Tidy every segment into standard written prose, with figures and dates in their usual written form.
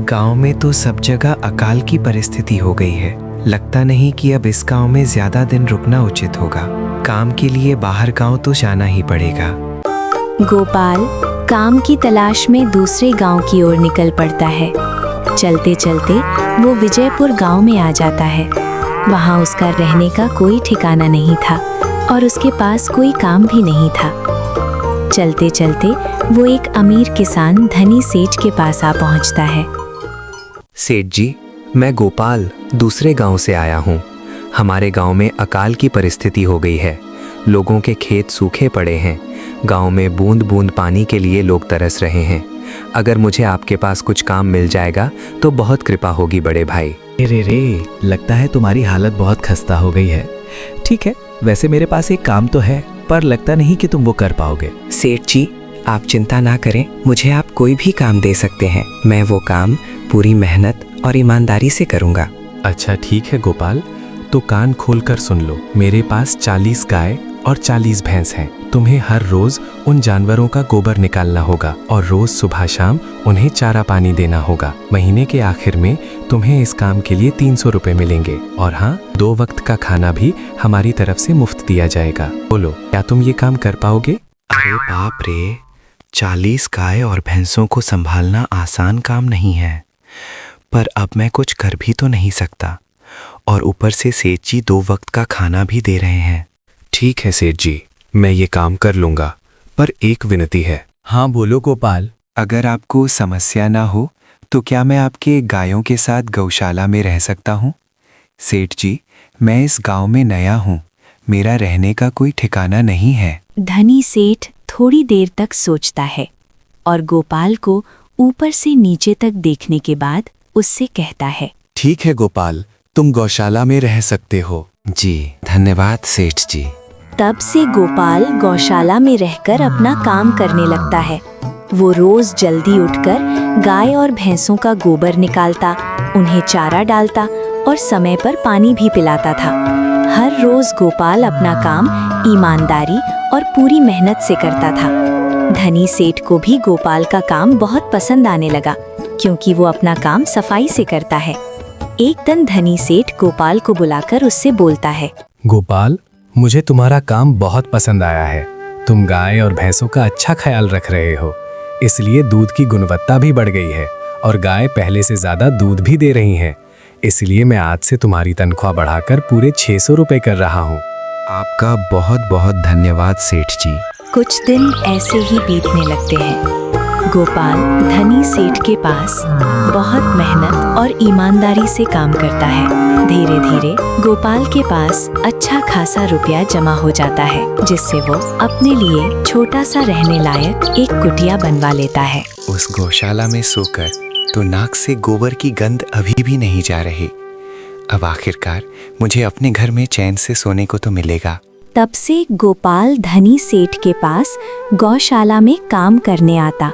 गांव में तो सब जगह अकाल की परिस्थिति हो गई है। लगता नहीं कि अब इस गांव में ज्यादा दिन रुकना उचित होगा। काम के लिए बाहर गांव तो जाना ही पड़ेगा। गोपाल काम की तलाश में दूसरे गांव की ओर निकल पड़ता है। चलते चलते वो विजयपुर गांव में आ जाता है। वहां उसका रहने का कोई ठिकाना नहीं था और उसके पास कोई काम भी नहीं था। चलते चलते वो एक अमीर किसान धनी सेठ के पास आ पहुंचता है। सेठ जी, मैं गोपाल दूसरे गांव से आया हूं। हमारे गांव में अकाल की परिस्थिति हो गई है। लोगों के खेत सूखे पड़े हैं। गांव में बूंद बूंद पानी के लिए लोग तरस रहे हैं। अगर मुझे आपके पास कुछ काम मिल जाएगा तो बहुत कृपा होगी बड़े भाई। रे लगता है तुम्हारी हालत बहुत खस्ता हो गई है। ठीक है, वैसे मेरे पास एक काम तो है, पर लगता नहीं कि तुम वो कर पाओगे। सेठ जी, आप चिंता ना करें, मुझे आप कोई भी काम दे सकते हैं। मैं वो काम पूरी मेहनत और ईमानदारी से करूंगा। अच्छा ठीक है गोपाल, तो कान खोलकर सुन लो। मेरे पास 40 गाय और 40 भैंस हैं। तुम्हें हर रोज उन जानवरों का गोबर निकालना होगा और रोज सुबह शाम उन्हें चारा पानी देना होगा। महीने के आखिर में तुम्हें इस काम के लिए 300 रुपए मिलेंगे और हाँ, 2 वक्त का खाना भी हमारी तरफ से मुफ्त दिया जाएगा। बोलो, क्या तुम ये काम कर पाओगे? अरे बाप रे, 40 गाय और भैंसों को संभालना आसान काम नहीं है। पर अब मैं कुछ कर भी तो नहीं सकता, और ऊपर से सेठ जी 2 वक्त का खाना भी दे रहे हैं। ठीक है सेठ जी, मैं ये काम कर लूंगा, पर एक विनती है। हाँ बोलो गोपाल। अगर आपको समस्या ना हो तो क्या मैं आपके गायों के साथ गौशाला में रह सकता हूँ? सेठ जी, मैं इस गांव में नया हूँ। मेरा रहने का कोई ठिकाना नहीं है। धनी सेठ थोड़ी देर तक सोचता है और गोपाल को ऊपर से नीचे तक देखने के बाद उससे कहता है, ठीक है गोपाल, तुम गौशाला में रह सकते हो। जी धन्यवाद सेठ जी। तब से गोपाल गौशाला में रहकर अपना काम करने लगता है। वो रोज जल्दी उठकर गाय और भैंसों का गोबर निकालता, उन्हें चारा डालता और समय पर पानी भी पिलाता था। हर रोज गोपाल अपना काम ईमानदारी और पूरी मेहनत से करता था। धनी सेठ को भी गोपाल का काम बहुत पसंद आने लगा, क्योंकि वो अपना काम सफाई से करता है। एक दिन धनी सेठ गोपाल को बुलाकर उससे बोलता है, गोपाल, मुझे तुम्हारा काम बहुत पसंद आया है। तुम गाय और भैंसों का अच्छा ख्याल रख रहे हो, इसलिए दूध की गुणवत्ता भी बढ़ गई है और गाय पहले से ज्यादा दूध भी दे रही हैं। इसलिए मैं आज से तुम्हारी तनख्वाह बढ़ाकर पूरे 600 रुपए कर रहा हूँ। आपका बहुत बहुत धन्यवाद सेठ जी। कुछ दिन ऐसे ही बीतने लगते हैं। गोपाल धनी सेठ के पास बहुत मेहनत और ईमानदारी से काम करता है। धीरे धीरे गोपाल के पास अच्छा खासा रुपया जमा हो जाता है, जिससे वो अपने लिए छोटा सा रहने लायक एक कुटिया बनवा लेता है। उस गौशाला में सोकर तो नाक से गोबर की गंध अभी भी नहीं जा रही। अब आखिरकार मुझे अपने घर में चैन से सोने को तो मिलेगा। तब से गोपाल धनी सेठ के पास गौशाला में काम करने आता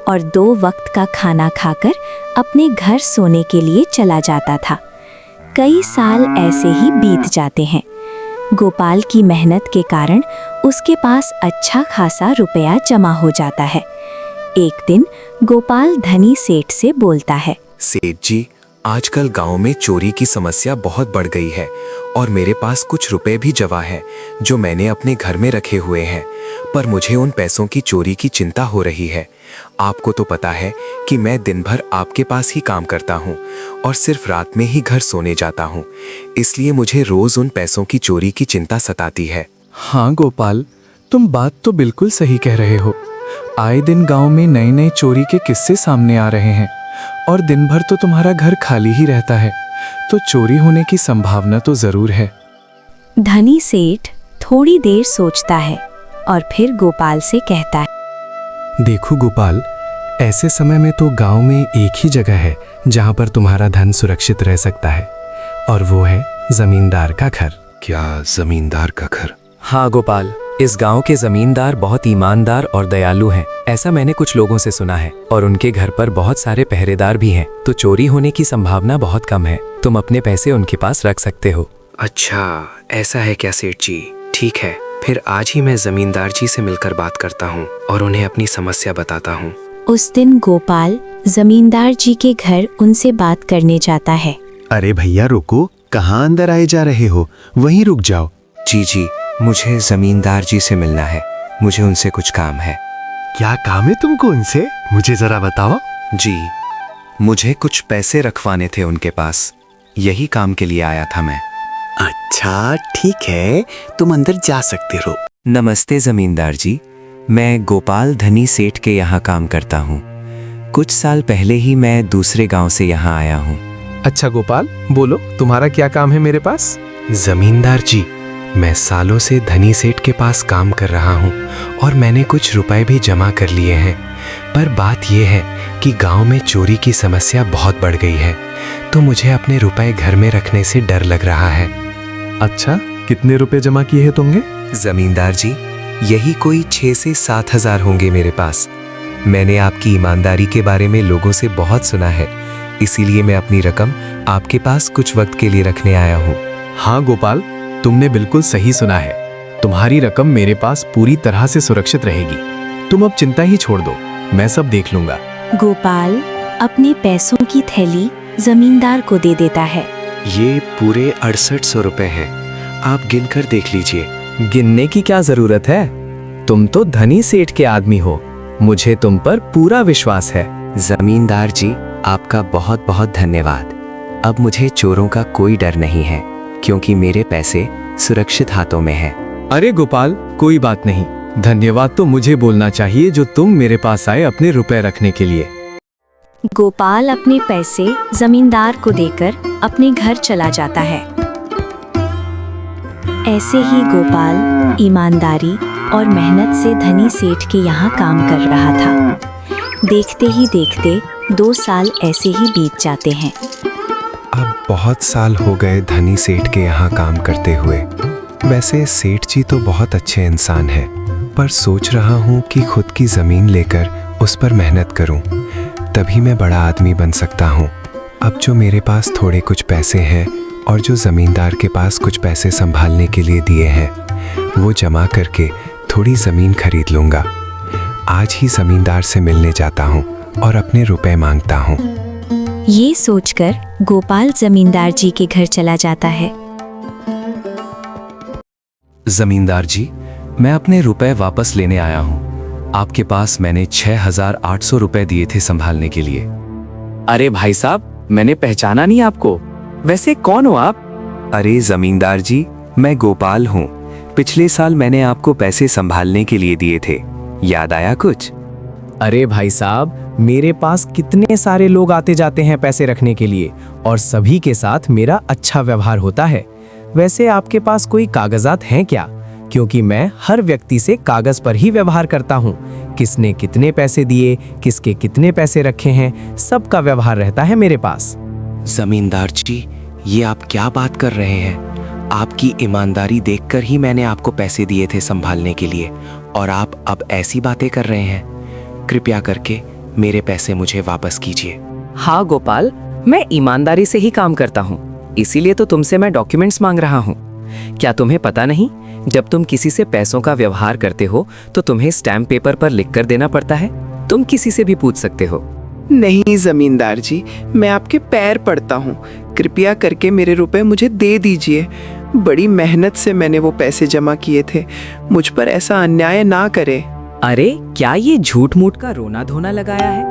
और 2 वक्त का खाना खाकर अपने घर सोने के लिए चला जाता था। कई साल ऐसे ही बीत जाते हैं। गोपाल की मेहनत के कारण उसके पास अच्छा खासा रुपया जमा हो जाता है। एक दिन गोपाल धनी सेठ से बोलता है, सेठ जी, आजकल गांव में चोरी की समस्या बहुत बढ़ गई है और मेरे पास कुछ रुपए भी जमा है जो मैंने अपने घर में रखे हुए हैं, पर मुझे उन पैसों की चोरी की चिंता हो रही है। आपको तो पता है कि मैं दिन भर आपके पास ही काम करता हूँ और सिर्फ रात में ही घर सोने जाता हूँ, इसलिए मुझे रोज उन पैसों की चोरी की चिंता सताती है। हाँ गोपाल, तुम बात तो बिल्कुल सही कह रहे हो। आए दिन गांव में नए नए चोरी के किस्से सामने आ रहे हैं और दिन भर तो तुम्हारा घर खाली ही रहता है, तो चोरी होने की संभावना तो जरूर है। धनी सेठ थोड़ी देर सोचता है और फिर गोपाल से कहता है, देखो गोपाल, ऐसे समय में तो गांव में एक ही जगह है जहां पर तुम्हारा धन सुरक्षित रह सकता है, और वो है जमींदार का घर। क्या जमींदार का घर? हाँ गोपाल, इस गांव के जमींदार बहुत ईमानदार और दयालु हैं। ऐसा मैंने कुछ लोगों से सुना है, और उनके घर पर बहुत सारे पहरेदार भी हैं, तो चोरी होने की संभावना बहुत कम है। तुम अपने पैसे उनके पास रख सकते हो। अच्छा, ऐसा है क्या सेठ जी? ठीक है, फिर आज ही मैं जमींदार जी से मिलकर बात करता हूँ और उन्हें अपनी समस्या बताता हूँ। उस दिन गोपाल जमींदार जी के घर उनसे बात करने जाता है। अरे भैया रुको, कहाँ अंदर आए जा रहे हो? वहीं रुक जाओ। जी, मुझे जमींदार जी से मिलना है। मुझे उनसे कुछ काम है। क्या काम है तुमको उनसे? मुझे जरा बताओ। जी, मुझे कुछ पैसे रखवाने थे उनके पास। यही काम के लिए आया था मैं। अच्छा ठीक है, तुम अंदर जा सकते हो। नमस्ते जमींदार जी, मैं गोपाल धनी सेठ के यहाँ काम करता हूँ। कुछ साल पहले ही मैं दूसरे गांव से यहाँ आया हूँ। अच्छा गोपाल, बोलो तुम्हारा क्या काम है मेरे पास? जमींदार जी, मैं सालों से धनी सेठ के पास काम कर रहा हूँ और मैंने कुछ रुपए भी जमा कर लिए हैं। पर बात यह है कि गांव में चोरी की समस्या बहुत बढ़ गई है, तो मुझे अपने रुपए घर में रखने से डर लग रहा है। अच्छा, कितने रुपए जमा किए हैं तुमने? जमींदार जी, यही कोई 6 से 7 हजार होंगे मेरे पास। मैंने आपकी ईमानदारी के बारे में लोगों से बहुत सुना है, इसीलिए मैं अपनी रकम आपके पास कुछ वक्त के लिए रखने आया हूँ। हाँ गोपाल, तुमने बिल्कुल सही सुना है। तुम्हारी रकम मेरे पास पूरी तरह से सुरक्षित रहेगी। तुम अब चिंता ही छोड़ दो, मैं सब देख लूंगा। गोपाल अपने पैसों की थैली जमींदार को दे देता है। ये पूरे 6800 रुपए हैं, आप गिनकर देख लीजिए। गिनने की क्या जरूरत है? तुम तो धनी सेठ के आदमी हो, मुझे तुम पर पूरा विश्वास है। जमींदार जी, आपका बहुत बहुत धन्यवाद। अब मुझे चोरों का कोई डर नहीं है, क्योंकि मेरे पैसे सुरक्षित हाथों में हैं। अरे गोपाल, कोई बात नहीं। धन्यवाद तो मुझे बोलना चाहिए जो तुम मेरे पास आए अपने रुपए रखने के लिए। गोपाल अपने पैसे जमींदार को देकर अपने घर चला जाता है। ऐसे ही गोपाल ईमानदारी और मेहनत से धनी सेठ के यहाँ काम कर रहा था। देखते ही देखते 2 साल ऐसे ही बीत जाते हैं। अब बहुत साल हो गए धनी सेठ के यहाँ काम करते हुए। वैसे सेठ जी तो बहुत अच्छे इंसान हैं, पर सोच रहा हूँ कि खुद की जमीन लेकर उस पर मेहनत करूँ, तभी मैं बड़ा आदमी बन सकता हूँ। अब जो मेरे पास थोड़े कुछ पैसे हैं और जो जमींदार के पास कुछ पैसे संभालने के लिए दिए हैं, वो जमा करके थोड़ी जमीन खरीद लूँगा। आज ही जमींदार से मिलने जाता हूँ और अपने रुपए मांगता हूँ। ये सोचकर गोपाल जमींदार जी के घर चला जाता है। जमींदार जी, मैं अपने रुपए वापस लेने आया हूँ। आपके पास मैंने 6800 रुपए दिए थे संभालने के लिए। अरे भाई साहब, मैंने पहचाना नहीं आपको। वैसे कौन हो आप? अरे जमींदार जी, मैं गोपाल हूँ। पिछले साल मैंने आपको पैसे संभालने के लिए दिए थे, याद आया कुछ? अरे भाई साहब, मेरे पास कितने सारे लोग आते जाते हैं पैसे रखने के लिए, और सभी के साथ मेरा अच्छा व्यवहार होता है। वैसे आपके पास कोई कागजात हैं क्या? क्योंकि मैं हर व्यक्ति से कागज पर ही व्यवहार करता हूँ। किसने कितने पैसे दिए, किसके कितने पैसे रखे हैं, सबका व्यवहार रहता है मेरे पास। जमींदार जी, ये आप क्या बात कर रहे हैं? आपकी ईमानदारी देखकर ही मैंने आपको पैसे दिए थे संभालने के लिए, और आप अब ऐसी बातें कर रहे हैं। कृपया करके मेरे पैसे मुझे वापस कीजिए। हाँ गोपाल, मैं ईमानदारी से ही काम करता हूँ, इसीलिए तो तुमसे मैं डॉक्यूमेंट्स मांग रहा हूँ। क्या तुम्हें पता नहीं, जब तुम किसी से पैसों का व्यवहार करते हो तो तुम्हें स्टैम्प पेपर पर लिख कर देना पड़ता है। तुम किसी से भी पूछ सकते हो। नहीं जमींदार जी, मैं आपके पैर पड़ता हूँ, कृपया करके मेरे रुपए मुझे दे दीजिए। बड़ी मेहनत से मैंने वो पैसे जमा किए थे, मुझ पर ऐसा अन्याय ना करे। अरे क्या ये झूठ मूठ का रोना धोना लगाया है?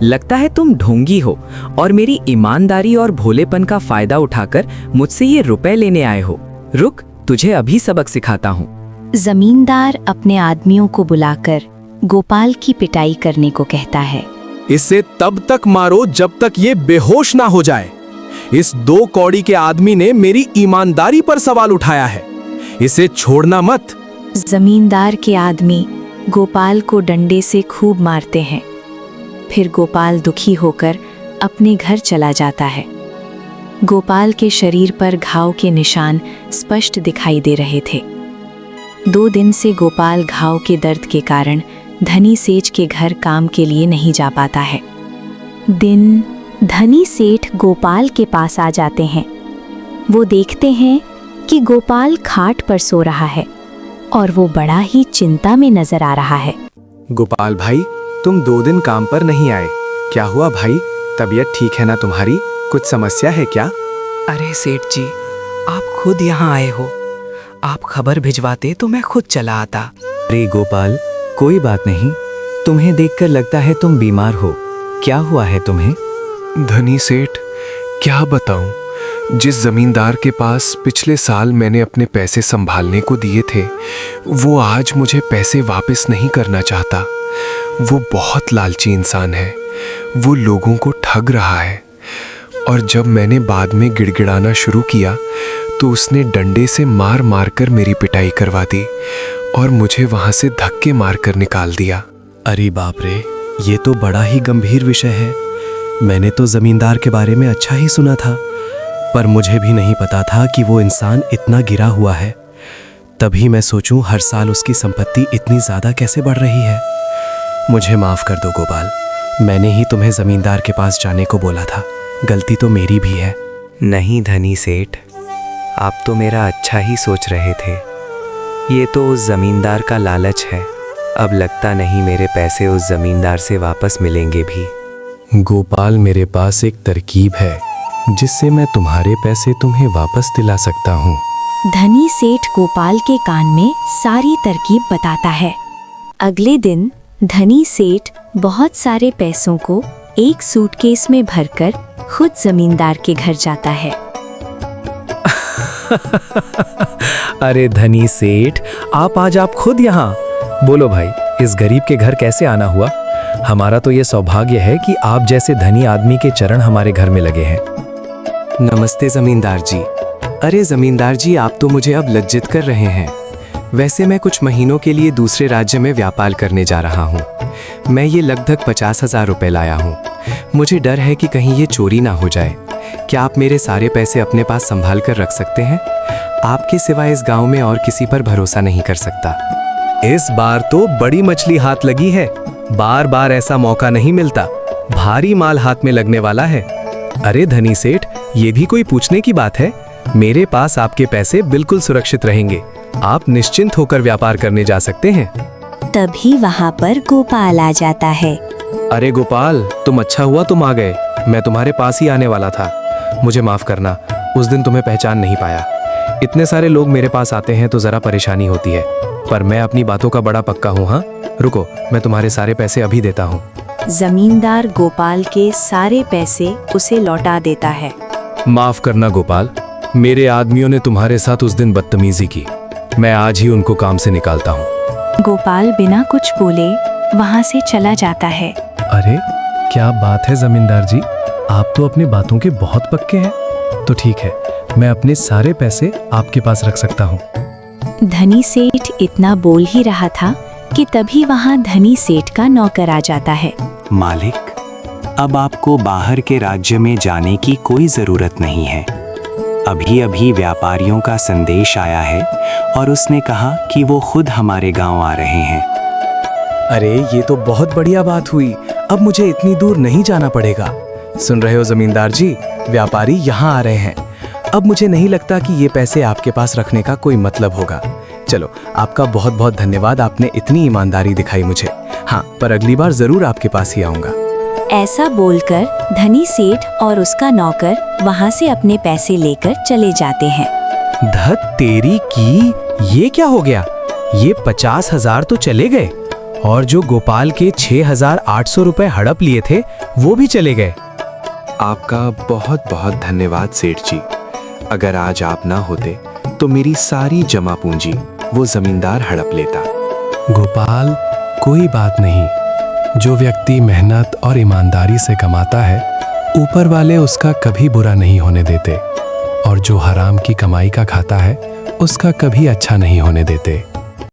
लगता है तुम ढोंगी हो और मेरी ईमानदारी और भोलेपन का फायदा उठाकर मुझसे ये रुपए लेने आए हो। रुक, तुझे अभी सबक सिखाता हूँ। जमींदार अपने आदमियों को बुलाकर गोपाल की पिटाई करने को कहता है। इसे तब तक मारो जब तक ये बेहोश ना हो जाए। इस 2 कौड़ी के आदमी ने मेरी ईमानदारी पर सवाल उठाया है, इसे छोड़ना मत। जमींदार के आदमी गोपाल को डंडे से खूब मारते हैं। फिर गोपाल दुखी होकर अपने घर चला जाता है। गोपाल के शरीर पर घाव के निशान स्पष्ट दिखाई दे रहे थे। 2 दिन से गोपाल घाव के दर्द के कारण धनी सेठ के घर काम के लिए नहीं जा पाता है। दिन धनी सेठ गोपाल के पास आ जाते हैं। वो देखते हैं कि गोपाल खाट पर सो रहा है और वो बड़ा ही चिंता में नजर आ रहा है। गोपाल भाई, तुम 2 दिन काम पर नहीं आए, क्या हुआ भाई? तबीयत ठीक है ना तुम्हारी? कुछ समस्या है क्या? अरे सेठ जी, आप खुद यहाँ आए हो। आप खबर भिजवाते तो मैं खुद चला आता। अरे गोपाल, कोई बात नहीं। तुम्हें देखकर लगता है तुम बीमार हो। क्या हुआ है तुम्हें? धनी सेठ, क्या बताऊं, जिस जमींदार के पास पिछले साल मैंने अपने पैसे संभालने को दिए थे, वो आज मुझे पैसे वापस नहीं करना चाहता। वो बहुत लालची इंसान है। वो लोगों को ठग रहा है। और जब मैंने बाद में गिड़गिड़ाना शुरू किया तो उसने डंडे से मार मार कर मेरी पिटाई करवा दी और मुझे वहां से धक्के मार कर निकाल दिया। अरे बाप रे, ये तो बड़ा ही गंभीर विषय है। मैंने तो जमींदार के बारे में अच्छा ही सुना था, पर मुझे भी नहीं पता था कि वो इंसान इतना गिरा हुआ है। तभी मैं सोचूं हर साल उसकी संपत्ति इतनी ज्यादा कैसे बढ़ रही है। मुझे माफ कर दो गोपाल, मैंने ही तुम्हें जमींदार के पास जाने को बोला था। गलती तो मेरी भी है। नहीं धनी सेठ, आप तो मेरा अच्छा ही सोच रहे थे। ये तो उस जमींदार का लालच है। अब लगता नहीं मेरे पैसे उस जमींदार से वापस मिलेंगे भी। गोपाल, मेरे पास एक तरकीब है जिससे मैं तुम्हारे पैसे तुम्हें वापस दिला सकता हूँ। धनी सेठ गोपाल के कान में सारी तरकीब बताता है। अगले दिन धनी सेठ बहुत सारे पैसों को एक सूटकेस में भरकर खुद जमींदार के घर जाता है। अरे धनी सेठ, आप खुद यहाँ? बोलो भाई, इस गरीब के घर कैसे आना हुआ? हमारा तो ये सौभाग्य है कि आप जैसे धनी आदमी के चरण हमारे घर में लगे हैं। नमस्ते जमींदार जी। अरे जमींदार जी, आप तो मुझे अब लज्जित कर रहे हैं। वैसे मैं कुछ महीनों के लिए दूसरे राज्य में व्यापार करने जा रहा हूँ। मैं ये लगभग 50,000 रुपए लाया हूँ। मुझे डर है कि कहीं ये चोरी ना हो जाए। क्या आप मेरे सारे पैसे अपने पास संभाल कर रख सकते हैं? आपके सिवा इस गांव में और किसी पर भरोसा नहीं कर सकता। इस बार तो बड़ी मछली हाथ लगी है। बार बार ऐसा मौका नहीं मिलता। भारी माल हाथ में लगने वाला है। अरे धनी सेठ, ये भी कोई पूछने की बात है? मेरे पास आपके पैसे बिल्कुल सुरक्षित रहेंगे। आप निश्चिंत होकर व्यापार करने जा सकते हैं। तभी वहाँ पर गोपाल आ जाता है। अरे गोपाल, तुम अच्छा हुआ तुम आ गए। मैं तुम्हारे पास ही आने वाला था। मुझे माफ करना, उस दिन तुम्हें पहचान नहीं पाया। इतने सारे लोग मेरे पास आते हैं तो जरा परेशानी होती है, पर मैं अपनी बातों का बड़ा पक्का हूँ। हाँ, रुको, मैं तुम्हारे सारे पैसे अभी देता हूँ। जमींदार गोपाल के सारे पैसे उसे लौटा देता है। माफ करना गोपाल, मेरे आदमियों ने तुम्हारे साथ उस दिन बदतमीजी की। मैं आज ही उनको काम से निकालता हूँ। गोपाल बिना कुछ बोले वहाँ से चला जाता है। अरे क्या बात है जमींदार जी, आप तो अपनी बातों के बहुत पक्के हैं। तो ठीक है, मैं अपने सारे पैसे आपके पास रख सकता हूँ। धनी सेठ इतना बोल ही रहा था कि तभी वहाँ धनी सेठ का नौकर आ जाता है। मालिक, अब आपको बाहर के राज्य में जाने की कोई जरूरत नहीं है। अभी अभी व्यापारियों का संदेश आया है और उसने कहा कि वो खुद हमारे गांव आ रहे हैं। अरे ये तो बहुत बढ़िया बात हुई। अब मुझे इतनी दूर नहीं जाना पड़ेगा। सुन रहे हो जमींदार जी, व्यापारी यहाँ आ रहे हैं। अब मुझे नहीं लगता कि ये पैसे आपके पास रखने का कोई मतलब होगा। चलो, आपका बहुत बहुत धन्यवाद, आपने इतनी ईमानदारी दिखाई मुझे। हाँ, पर अगली बार जरूर आपके पास ही आऊंगा। ऐसा बोलकर धनी सेठ और उसका नौकर वहाँ से अपने पैसे लेकर चले जाते हैं। धत तेरी की, ये क्या हो गया? ये 50,000 तो चले गए और जो गोपाल के 6,800 रुपए हड़प लिए थे वो भी चले गए। आपका बहुत बहुत धन्यवाद सेठ जी। अगर आज आप ना होते तो मेरी सारी जमा पूंजी वो जमींदार हड़प लेता। गोपाल, कोई बात नहीं। जो व्यक्ति मेहनत और ईमानदारी से कमाता है, ऊपर वाले उसका कभी बुरा नहीं होने देते, और जो हराम की कमाई का खाता है उसका कभी अच्छा नहीं होने देते।